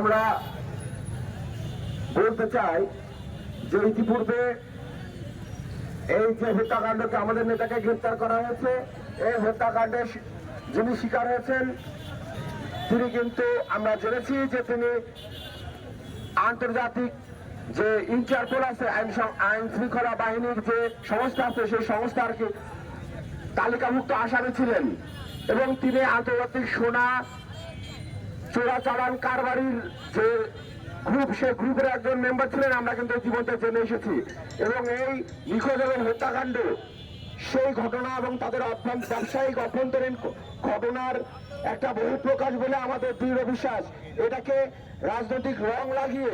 আমরা বলতে চাই যে ইতিপূর্বে এই যে হত্যাকাণ্ডকে আমাদের নেতাকে গ্রেফতার করা হয়েছে, এই হত্যাকাণ্ডে যিনি শিকার হয়েছেন তিনি কিন্তু আমরা জেনেছি যে তিনি আন্তর্জাতিক যে ইন্টারপোল আছে, আইন শৃঙ্খলা বাহিনীর যে সংস্থা আছে, সেই সংস্থার তালিকাভুক্ত আসামি ছিলেন এবং তিনি আন্তর্জাতিক সোনা চোরাচালান কারবারির যে গ্রুপ, সেই গ্রুপের একজন মেম্বার ছিলেন। আমরা কিন্তু ইতিমধ্যে জেনে এসেছি এবং এই নিখোঁজ এবং হত্যাকাণ্ড সেই ঘটনা এবং তাদের ব্যবসায়িক অভ্যন্তরীণ ঘটনার একটা বহিঃপ্রকাশ বলে আমাদের দৃঢ় বিশ্বাস। এটাকে রাজনৈতিক রং লাগিয়ে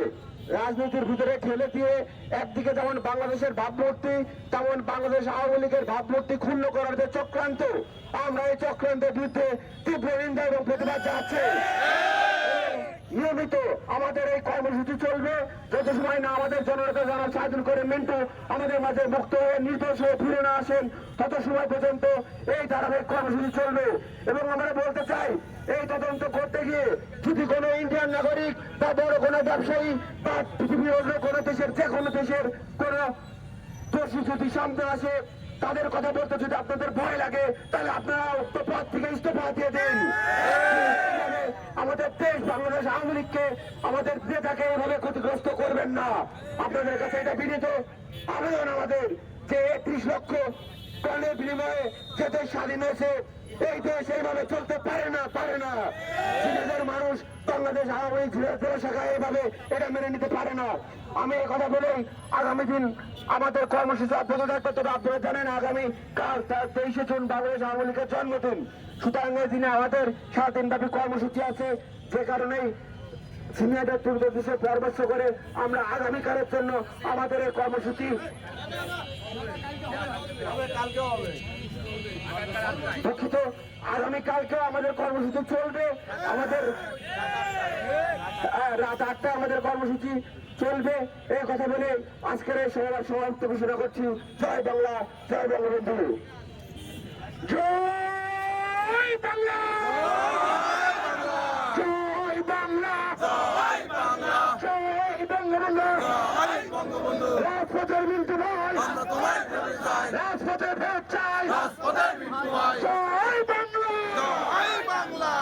রাজনীতির ভিতরে ঠেলে দিয়ে একদিকে যেমন বাংলাদেশের ভাবমূর্তি, তেমন বাংলাদেশ আওয়ামী লীগের ভাবমূর্তি ক্ষুণ্ণ করার যে চক্রান্ত, আমরা এই চক্রান্তের বিরুদ্ধে তীব্র নিন্দা এবং প্রতিবাদ জানাচ্ছি। নিয়মিত আমাদের এই কর্মসূচি চলবে যত সময় না আমাদের জননেতা জনাব সাইদুল করিম মিন্টু আমাদের মাঝে মুক্ত হয়ে নির্দোষ হয়ে ফিরে না আসেন, তত সময় পর্যন্ত এই ধারাবাহিক কর্মসূচি চলবে। এবং আমরা বলতে চাই, এই তদন্ত করতে গিয়ে যদি কোনো ইন্ডিয়ান নাগরিক বা বড় কোনো ব্যবসায়ী বা পৃথিবীর অন্য কোনো দেশের যে কোনো দেশের কোনো দোষী যদি সামনে আসে, তাদের কথা বলতে যদি আপনাদের ভয় লাগে, তাহলে আপনারা পদ থেকে ইস্তফা দিয়ে দেন। আমাদের দেশ বাংলাদেশ আওয়ামী লীগকে, আমাদের নেতাকে এভাবে ক্ষতিগ্রস্ত করবেন না। আপনাদের কাছে এটা বিনীত আবেদন আমাদের যে ৩০ লক্ষ প্রাণের বিনিময়ে যে দেশ স্বাধীন হয়েছে, এই দেশ এইভাবে চলতে পারে না। সিলেটের মানুষ বাংলাদেশ আওয়ামী লীগ শাখায় এইভাবে এটা মেনে নিতে পারে না। আমি এই কথা বলেই আগামী দিন আমাদের কর্মসূচি অব্যাহত থাকবে। তবে আপনারা জানেন আগামী কাল 23শে জুন বাংলাদেশ আওয়ামী লীগের জন্মদিন, সুতরাং এই দিনে আমাদের সারাদিনব্যাপী কর্মসূচি আছে। যে কারণেই সিনিয়রদের দুর্দশে পরামর্শ করে আমরা আগামীকালের জন্য আমাদের এই কর্মসূচি দুঃখিত আগামীকালকেও আমাদের কর্মসূচি চলবে। আমাদের রাত 8টায় আমাদের কর্মসূচি চলবে। এই কথা বলে আজকের এই সমাপ্ত ঘোষণা করছি। জয় বাংলা, জয় বঙ্গবন্ধু, জয় বাংলা, জয় বাংলা, জয় বঙ্গবন্ধু, রাজপথের মিন্টু ভাই, রাজপথের ভোট চাই, জয় বাংলা, জয় বাংলা।